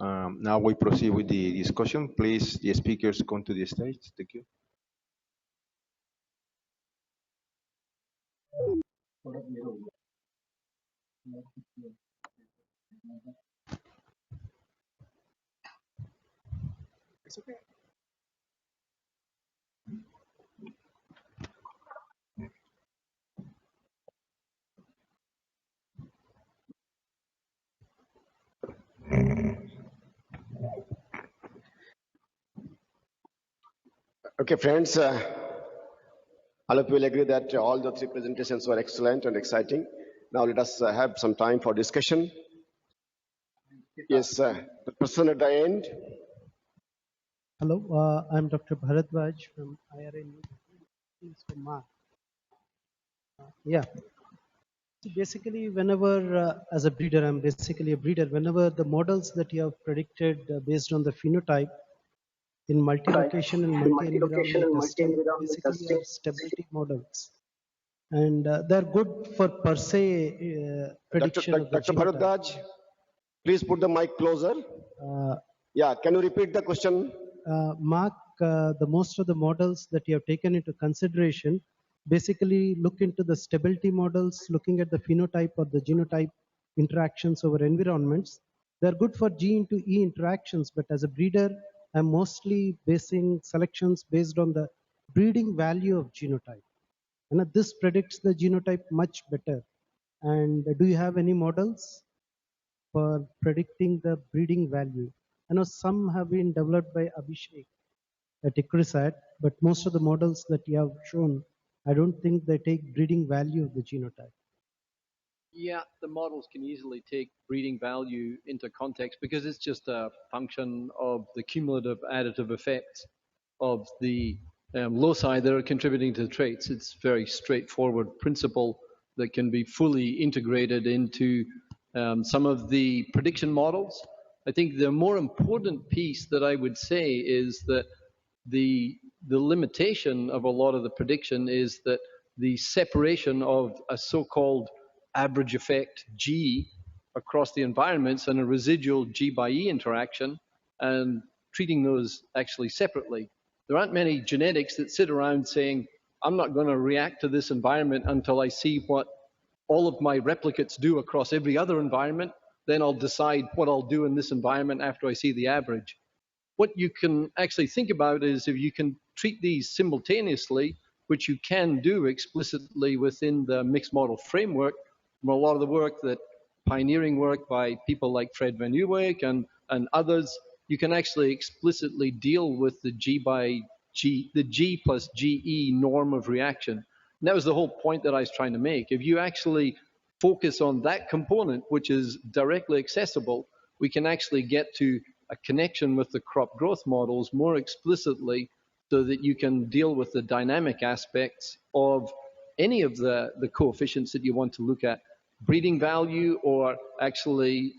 Now we proceed with the discussion. Please, the speakers come to the stage. Thank you. It's okay. Okay, friends, I hope you will agree that all the three presentations were excellent and exciting. Now let us have some time for discussion. Yes, the person at the end. Hello, I'm Dr. Bharadwaj from IRA New Delhi. From Mark. Yeah. So basically, whenever, as a breeder, I'm basically a breeder, whenever the models that you have predicted based on the phenotype in multi-location and multi-environment testing, basically are stability models. And they're good for per se prediction of the Dr. Bharadwaj, please put the mic closer. Yeah, can you repeat the question? Mark, the most of the models that you have taken into consideration basically look into the stability models, looking at the phenotype or the genotype interactions over environments. They're good for G into E interactions, but as a breeder, I'm mostly basing selections based on the breeding value of genotype. And this predicts the genotype much better. And do you have any models for predicting the breeding value? I know some have been developed by Abhishek at ICRISAT, but most of the models that you have shown, I don't think they take breeding value of the genotype. Yeah, the models can easily take breeding value into context because it's just a function of the cumulative additive effects of the loci that are contributing to the traits. It's a very straightforward principle that can be fully integrated into some of the prediction models. I think the more important piece that I would say is that the limitation of a lot of the prediction is that the separation of a so-called average effect G across the environments and a residual G by E interaction and treating those actually separately. There aren't many genetics that sit around saying, I'm not going to react to this environment until I see what all of my replicates do across every other environment. Then I'll decide what I'll do in this environment after I see the average. What you can actually think about is if you can treat these simultaneously, which you can do explicitly within the mixed model framework, from a lot of the work that pioneering work by people like Fred Van Uwijk and others, you can actually explicitly deal with the G by G, the G plus GE norm of reaction. And that was the whole point that I was trying to make. If you actually focus on that component, which is directly accessible, we can actually get to a connection with the crop growth models more explicitly so that you can deal with the dynamic aspects of any of the coefficients that you want to look at, breeding value or actually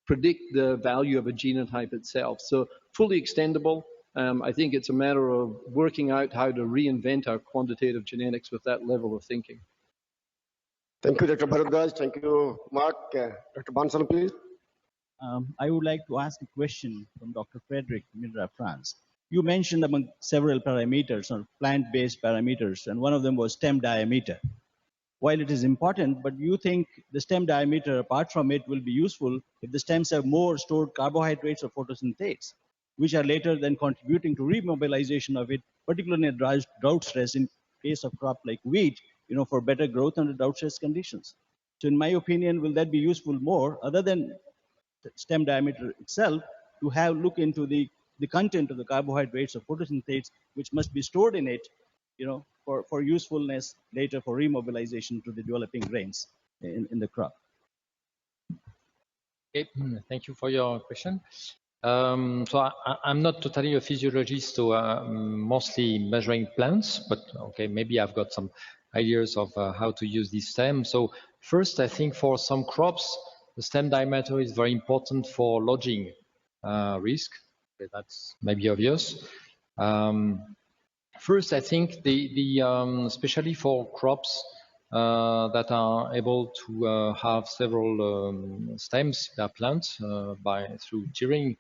predict the value of a genotype itself. So fully extendable. I think it's a matter of working out how to reinvent our quantitative genetics with that level of thinking. Thank you, Dr. Bharadwaj. Thank you, Mark. Dr. Bhansali, please. I would like to ask a question from Dr. Frederick Midra, France. You mentioned among several parameters or plant-based parameters, and one of them was stem diameter. While it is important, but you think the stem diameter, apart from it, will be useful if the stems have more stored carbohydrates or photosynthase, which are later then contributing to remobilization of it, particularly in drought stress in case of crop like wheat, for better growth under drought stress conditions. So in my opinion, will that be useful more, other than stem diameter itself, to have look into the content of the carbohydrates or photosynthase, which must be stored in it, for usefulness later for remobilization to the developing grains in the crop. Okay, thank you for your question. So I'm not totally a physiologist, so mostly measuring plants, but okay, maybe I've got some ideas of how to use this stem. So first, I think for some crops, the stem diameter is very important for lodging risk. Okay, that's maybe obvious. First, I think especially for crops that are able to have several stems in their plant through tiering.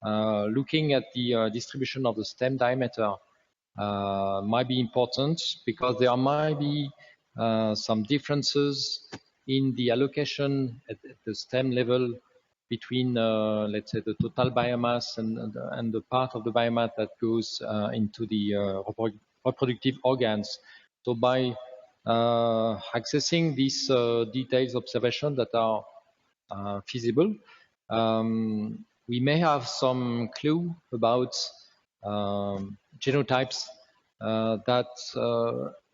Looking at the distribution of the stem diameter might be important because there might be some differences in the allocation at the stem level between, let's say, the total biomass and the part of the biomass that goes into the reproductive organs. So by accessing these detailed observations that are feasible, we may have some clue about genotypes that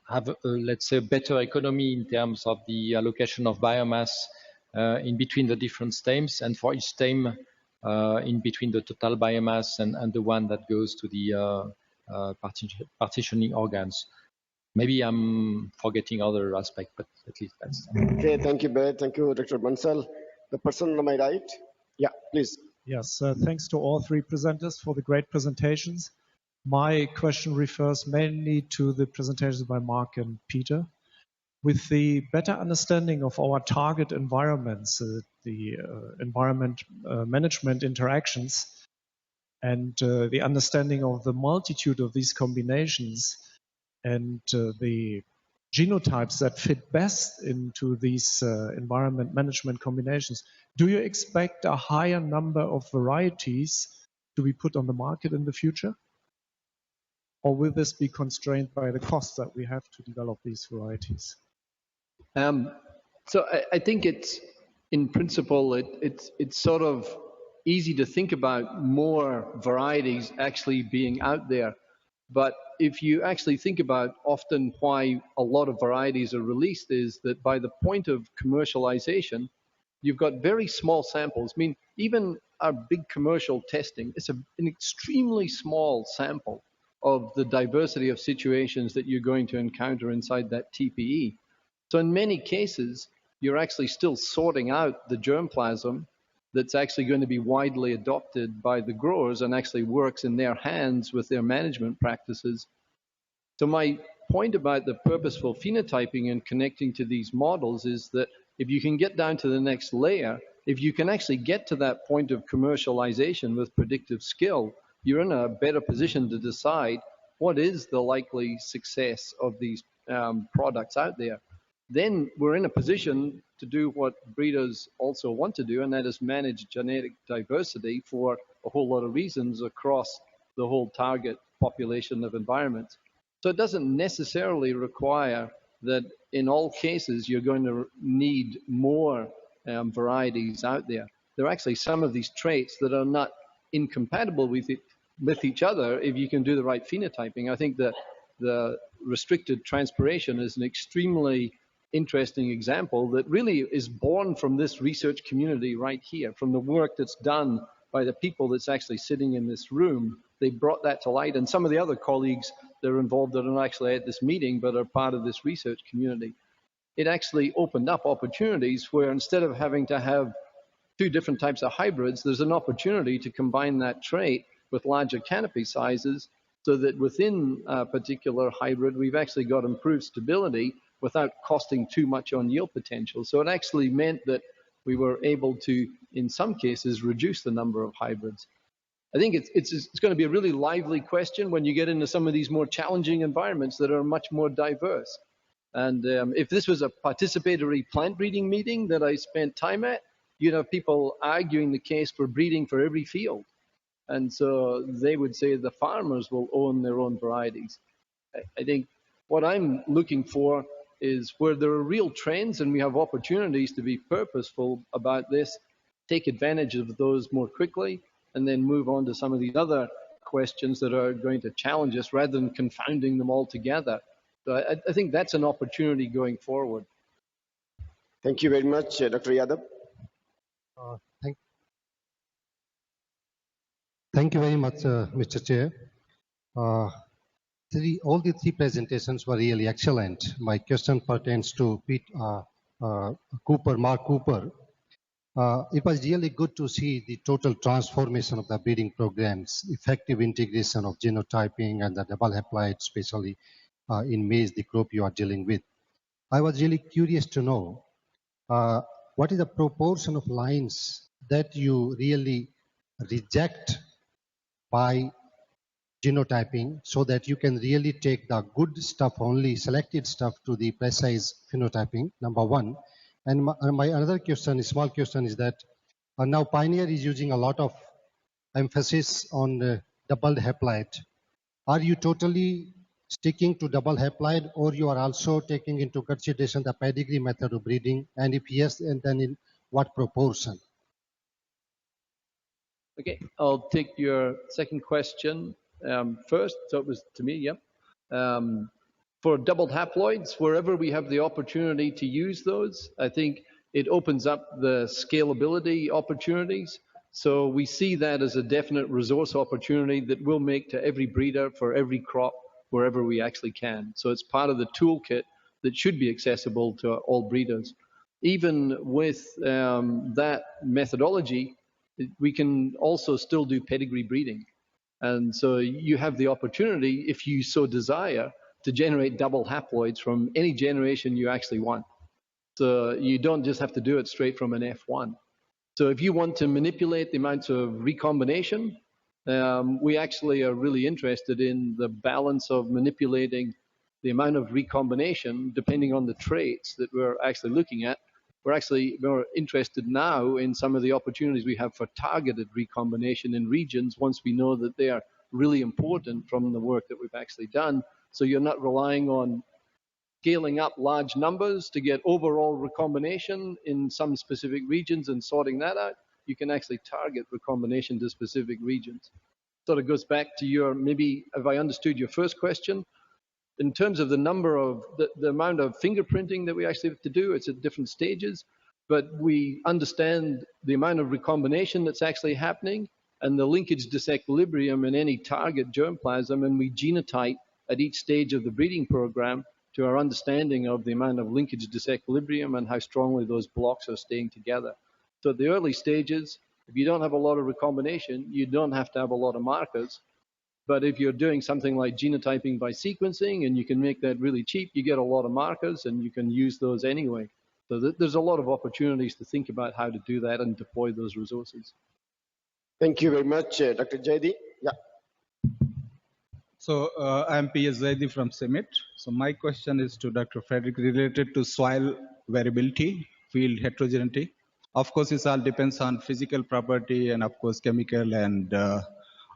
have, let's say, a better economy in terms of the allocation of biomass in between the different stems, and for each stem in between the total biomass and the one that goes to the partitioning organs. Maybe I'm forgetting other aspects, but at least that's. Okay, thank you, Beth. Thank you, Dr. Bhansali. The person on my right. Yeah, please. Yes, thanks to all three presenters for the great presentations. My question refers mainly to the presentations by Mark and Peter. With the better understanding of our target environments, the environment management interactions, and the understanding of the multitude of these combinations and the genotypes that fit best into these environment management combinations, do you expect a higher number of varieties to be put on the market in the future? Or will this be constrained by the cost that we have to develop these varieties? So I think it's, in principle, it's sort of easy to think about more varieties actually being out there. But if you actually think about often why a lot of varieties are released is that by the point of commercialization, you've got very small samples. I mean, even our big commercial testing, it's an extremely small sample of the diversity of situations that you're going to encounter inside that TPE. So in many cases, you're actually still sorting out the germplasm that's actually going to be widely adopted by the growers and actually works in their hands with their management practices. So my point about the purposeful phenotyping and connecting to these models is that if you can get down to the next layer, if you can actually get to that point of commercialization with predictive skill, you're in a better position to decide what is the likely success of these products out there. Then we're in a position to do what breeders also want to do, and that is manage genetic diversity for a whole lot of reasons across the whole target population of environments. So it doesn't necessarily require that in all cases you're going to need more varieties out there. There are actually some of these traits that are not incompatible with each other if you can do the right phenotyping. I think that the restricted transpiration is an extremely interesting example that really is born from this research community right here, from the work that's done by the people that's actually sitting in this room. They brought that to light, and some of the other colleagues that are involved that are not actually at this meeting but are part of this research community. It actually opened up opportunities where instead of having to have two different types of hybrids, there's an opportunity to combine that trait with larger canopy sizes so that within a particular hybrid, we've actually got improved stability without costing too much on yield potential. So it actually meant that we were able to, in some cases, reduce the number of hybrids. I think it's going to be a really lively question when you get into some of these more challenging environments that are much more diverse. And if this was a participatory plant breeding meeting that I spent time at, you'd have people arguing the case for breeding for every field. And so they would say the farmers will own their own varieties. I think what I'm looking for is where there are real trends and we have opportunities to be purposeful about this, take advantage of those more quickly, and then move on to some of these other questions that are going to challenge us rather than confounding them all together. So I think that's an opportunity going forward. Thank you very much, Dr. Yadav. Thank you very much, Mr. Chair. All the three presentations were really excellent. My question pertains to Mark Cooper. It was really good to see the total transformation of the breeding programs, effective integration of genotyping and the double haploid, especially in maize, the crop you are dealing with. I was really curious to know what is the proportion of lines that you really reject by genotyping so that you can really take the good stuff only, selected stuff to the precise phenotyping, number one. And my another question, small question is that now Pioneer is using a lot of emphasis on double haploid. Are you totally sticking to double haploid, or you are also taking into consideration the pedigree method of breeding? And if yes, and then in what proportion? Okay, I'll take your second question first. So it was to me, yep. For doubled haploids, wherever we have the opportunity to use those, I think it opens up the scalability opportunities. So we see that as a definite resource opportunity that we'll make to every breeder for every crop wherever we actually can. So it's part of the toolkit that should be accessible to all breeders. Even with that methodology, we can also still do pedigree breeding. And so you have the opportunity, if you so desire, to generate double haploids from any generation you actually want. So you don't just have to do it straight from an F1. So if you want to manipulate the amounts of recombination, we actually are really interested in the balance of manipulating the amount of recombination depending on the traits that we're actually looking at. We're actually more interested now in some of the opportunities we have for targeted recombination in regions once we know that they are really important from the work that we've actually done. So you're not relying on scaling up large numbers to get overall recombination in some specific regions and sorting that out. You can actually target recombination to specific regions. Sort of goes back to your, maybe if I understood your first question, in terms of the number of the amount of fingerprinting that we actually have to do, it's at different stages, but we understand the amount of recombination that's actually happening and the linkage disequilibrium in any target germplasm, and we genotype at each stage of the breeding program to our understanding of the amount of linkage disequilibrium and how strongly those blocks are staying together. So at the early stages, if you don't have a lot of recombination, you don't have to have a lot of markers. But if you're doing something like genotyping by sequencing and you can make that really cheap, you get a lot of markers and you can use those anyway. So there's a lot of opportunities to think about how to do that and deploy those resources. Thank you very much, Dr. Jaidi. Yeah. So I'm P.S. Zaidi from CEMIT. So my question is to Dr. Frederick related to soil variability, field heterogeneity. Of course, it all depends on physical property and of course chemical and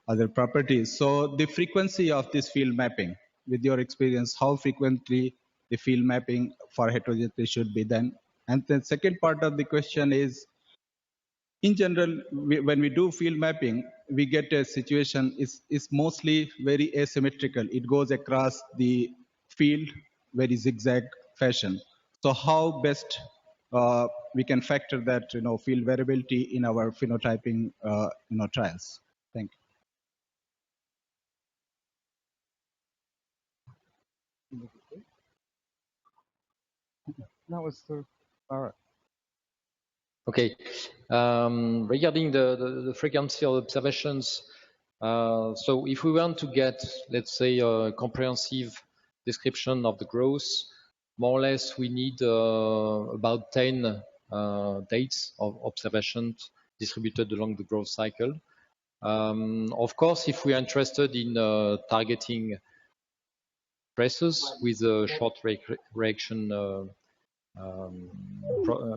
other properties. So the frequency of this field mapping, with your experience, how frequently the field mapping for heterogeneity should be done? And the second part of the question is, in general, when we do field mapping, we get a situation is mostly very asymmetrical. It goes across the field very zigzag fashion. So how best we can factor that field variability in our phenotyping trials? Thank you. Now it's the all right. Okay. Regarding the frequency of observations, so if we want to get, let's say, a comprehensive description of the growth, more or less we need about 10 dates of observations distributed along the growth cycle. Of course, if we are interested in targeting stresses with short reaction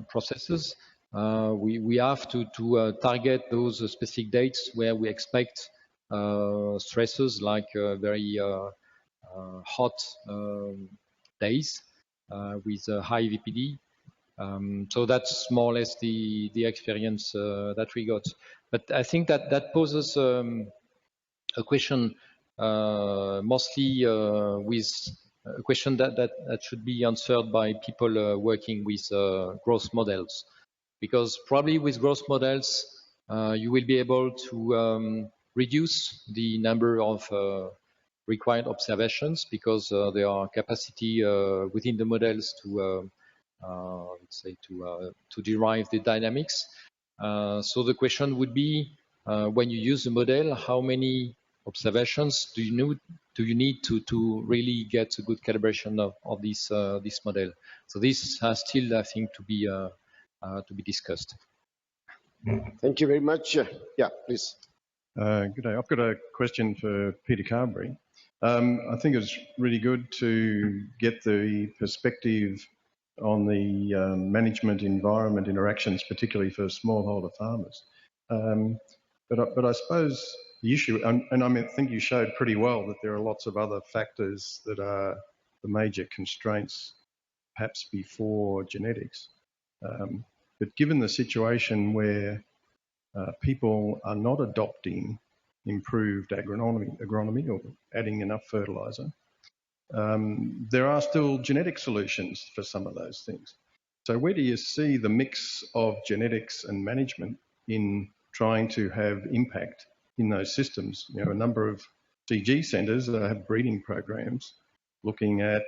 processes, we have to target those specific dates where we expect stresses like very hot days with high VPD. So that's more or less the experience that we got. But I think that poses a question mostly with a question that should be answered by people working with growth models. Because probably with growth models, you will be able to reduce the number of required observations because there are capacity within the models to let's say to derive the dynamics. So the question would be, when you use the model, how many observations do you need to really get a good calibration of this model? So this has still, I think, to be discussed. Thank you very much. Yeah, please. Good day. I've got a question for Peter Carberry. I think it's really good to get the perspective on the management environment interactions, particularly for smallholder farmers. But I suppose the issue, and I think you showed pretty well that there are lots of other factors that are the major constraints, perhaps before genetics. But given the situation where people are not adopting improved agronomy or adding enough fertiliser, there are still genetic solutions for some of those things. So where do you see the mix of genetics and management in trying to have impact in those systems? You know, a number of CG centres have breeding programs looking at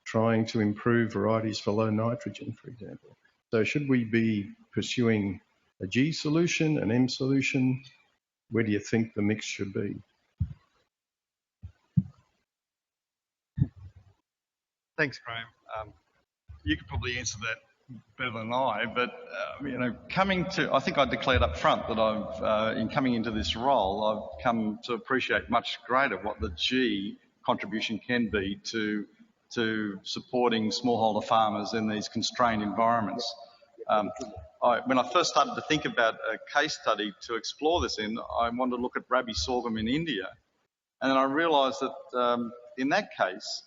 trying to improve varieties for low nitrogen, for example. So should we be pursuing a G solution, an M solution? Where do you think the mix should be? Thanks, Graham. You could probably answer that better than I, but you know, I think I declared up front that I've, in coming into this role, I've come to appreciate much greater what the G contribution can be to supporting smallholder farmers in these constrained environments. When I first started to think about a case study to explore this in, I wanted to look at rabi sorghum in India, and then I realised that in that case,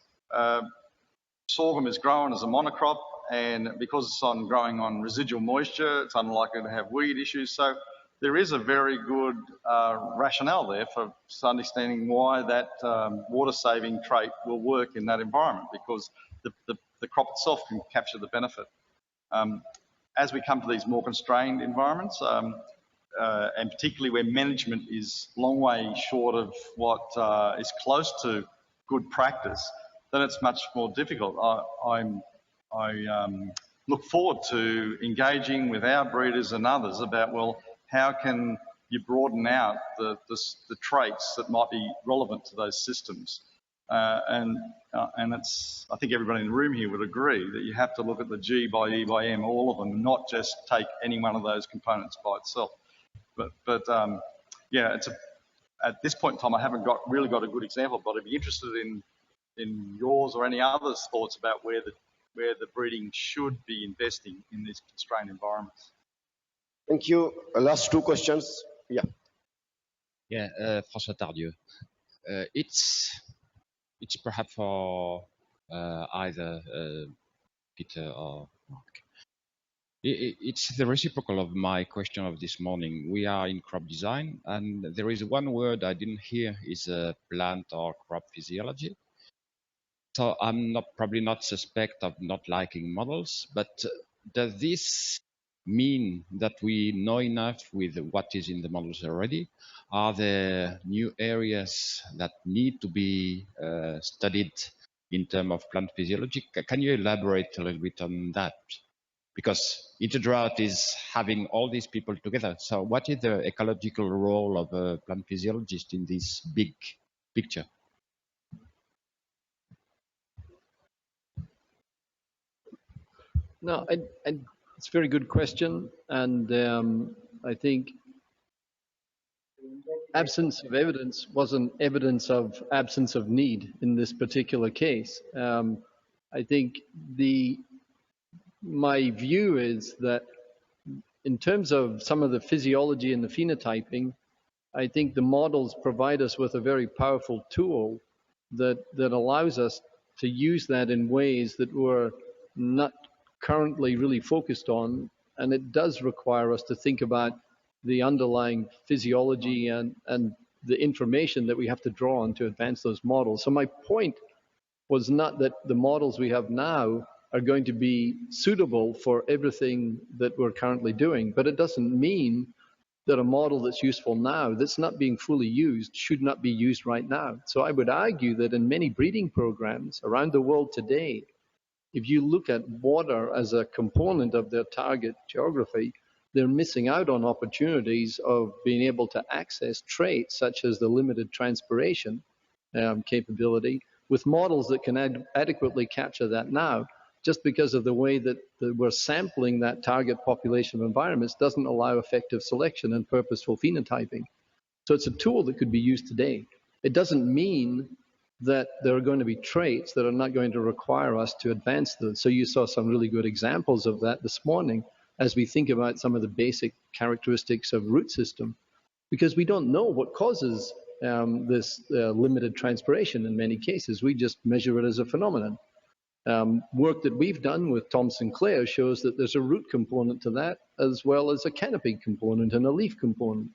sorghum is grown as a monocrop, and because it's growing on residual moisture, it's unlikely to have weed issues. So there is a very good rationale there for understanding why that water-saving trait will work in that environment, because the crop itself can capture the benefit. As we come to these more constrained environments, and particularly where management is a long way short of what is close to good practice, then it's much more difficult. I look forward to engaging with our breeders and others about, well, how can you broaden out the traits that might be relevant to those systems? And I think everybody in the room here would agree that you have to look at the G by E by M, all of them, not just take any one of those components by itself. But yeah, at this point in time, I haven't really got a good example, but I'd be interested in yours or any others' thoughts about where the breeding should be investing in these constrained environments. Thank you. Last two questions. Yeah. Yeah, François Tardieu. It's perhaps for either Peter or Mark. It's the reciprocal of my question of this morning. We are in crop design, and there is one word I didn't hear is plant or crop physiology. So I'm probably not suspect of not liking models, but does this mean that we know enough with what is in the models already? Are there new areas that need to be studied in terms of plant physiology? Can you elaborate a little bit on that? Because Interdrought is having all these people together. So what is the ecological role of a plant physiologist in this big picture? No, it's a very good question, and I think absence of evidence wasn't evidence of absence of need in this particular case. I think my view is that in terms of some of the physiology and the phenotyping, I think the models provide us with a very powerful tool that allows us to use that in ways that we're not currently really focused on, and it does require us to think about the underlying physiology and the information that we have to draw on to advance those models. So my point was not that the models we have now are going to be suitable for everything that we're currently doing, but it doesn't mean that a model that's useful now, that's not being fully used, should not be used right now. So I would argue that in many breeding programs around the world today, if you look at water as a component of their target geography, they're missing out on opportunities of being able to access traits such as the limited transpiration capability with models that can adequately capture that now, just because of the way that we're sampling that target population of environments doesn't allow effective selection and purposeful phenotyping. So it's a tool that could be used today. It doesn't mean that there are going to be traits that are not going to require us to advance those. So you saw some really good examples of that this morning as we think about some of the basic characteristics of root system, because we don't know what causes this limited transpiration in many cases. We just measure it as a phenomenon. Work that we've done with Tom Sinclair shows that there's a root component to that as well as a canopy component and a leaf component.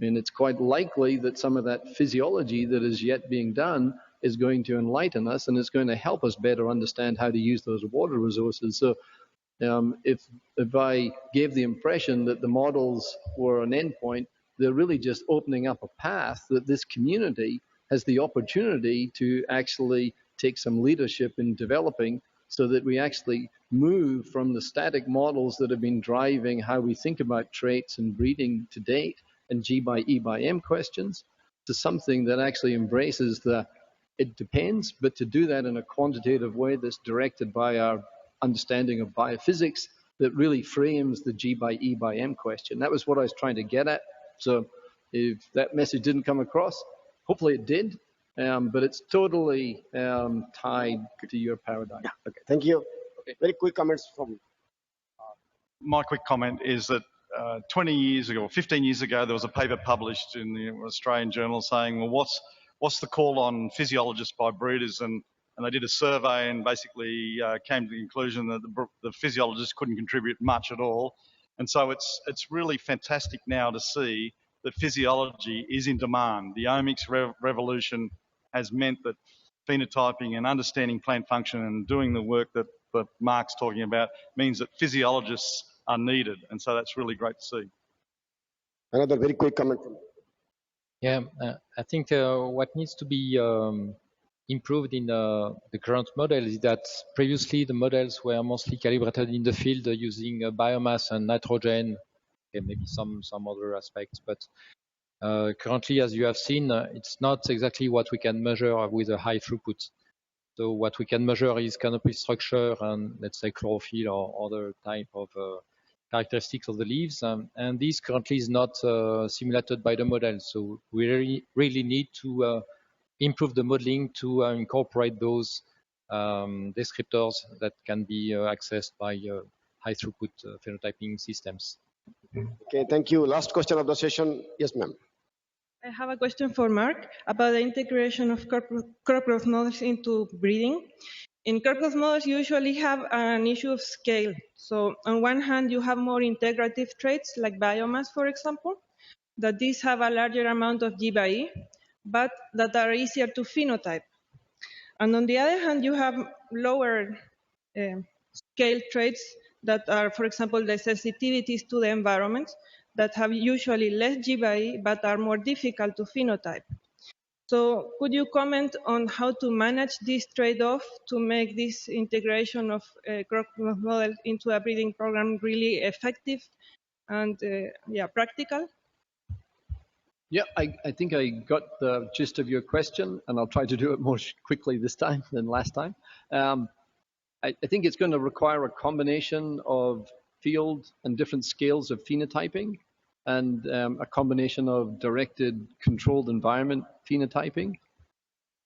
And it's quite likely that some of that physiology that is yet being done is going to enlighten us, and it's going to help us better understand how to use those water resources. So if I gave the impression that the models were an endpoint, they're really just opening up a path that this community has the opportunity to actually take some leadership in developing, so that we actually move from the static models that have been driving how we think about traits and breeding to date and G by E by M questions to something that actually embraces the it depends, but to do that in a quantitative way that's directed by our understanding of biophysics that really frames the G by E by M question. That was what I was trying to get at. So if that message didn't come across, hopefully it did, but it's totally tied to your paradigm. Yeah, okay, thank you. Okay. Very quick comments from... My quick comment is that 20 years ago, or 15 years ago, there was a paper published in the Australian Journal saying, well, what's the call on physiologists by breeders? And they did a survey and basically came to the conclusion that the physiologists couldn't contribute much at all. And so it's really fantastic now to see that physiology is in demand. The omics revolution has meant that phenotyping and understanding plant function and doing the work that Mark's talking about means that physiologists are needed. And so that's really great to see. Another very quick comment from... Yeah, I think what needs to be improved in the current model is that previously the models were mostly calibrated in the field using biomass and nitrogen, and maybe some other aspects. But currently, as you have seen, it's not exactly what we can measure with a high throughput. So what we can measure is canopy structure and, let's say, chlorophyll or other type of characteristics of the leaves, and this currently is not simulated by the model. So we really need to improve the modeling to incorporate those descriptors that can be accessed by high throughput phenotyping systems. Okay, thank you. Last question of the session. Yes, ma'am. I have a question for Mark about the integration of crop growth models into breeding. In crop growth models, you usually have an issue of scale. So on one hand, you have more integrative traits like biomass, for example, that these have a larger amount of G by E, but that are easier to phenotype. And on the other hand, you have lower scale traits that are, for example, the sensitivities to the environment that have usually less G by E, but are more difficult to phenotype. So could you comment on how to manage this trade-off to make this integration of crop growth model into a breeding program really effective and practical? Yeah, I think I got the gist of your question, and I'll try to do it more quickly this time than last time. I think it's going to require a combination of field and different scales of phenotyping, and a combination of directed controlled environment phenotyping.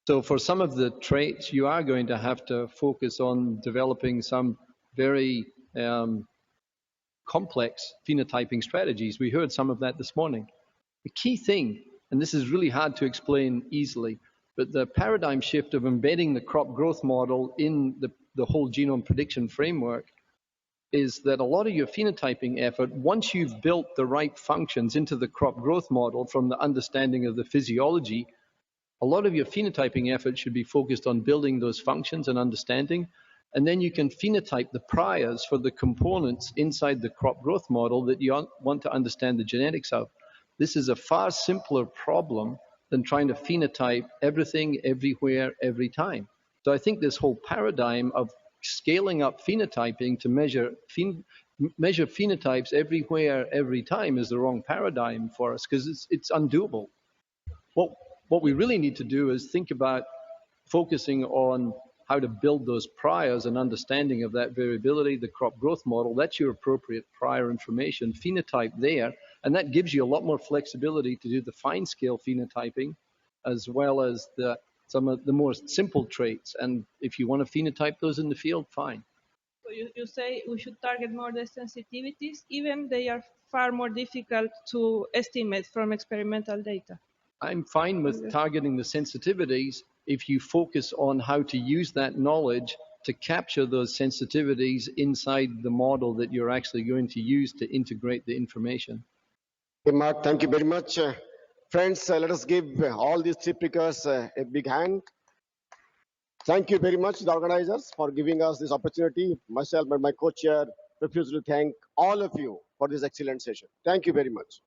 So for some of the traits, you are going to have to focus on developing some very complex phenotyping strategies. We heard some of that this morning. The key thing, and this is really hard to explain easily, but the paradigm shift of embedding the crop growth model in the whole genome prediction framework is that a lot of your phenotyping effort, once you've built the right functions into the crop growth model from the understanding of the physiology, a lot of your phenotyping effort should be focused on building those functions and understanding, and then you can phenotype the priors for the components inside the crop growth model that you want to understand the genetics of. This is a far simpler problem than trying to phenotype everything, everywhere, every time. So I think this whole paradigm of scaling up phenotyping to measure measure phenotypes everywhere, every time is the wrong paradigm for us because it's undoable. What we really need to do is think about focusing on how to build those priors and understanding of that variability, the crop growth model. That's your appropriate prior information, phenotype there, and that gives you a lot more flexibility to do the fine scale phenotyping as well as some of the more simple traits. And if you want to phenotype those in the field, fine. So you say we should target more the sensitivities, even they are far more difficult to estimate from experimental data. I'm fine with targeting the sensitivities if you focus on how to use that knowledge to capture those sensitivities inside the model that you're actually going to use to integrate the information. Okay, Mark, thank you very much. Friends, let us give all these three speakers a big hand. Thank you very much, the organizers, for giving us this opportunity. Myself and my co-chair refuse to thank all of you for this excellent session. Thank you very much.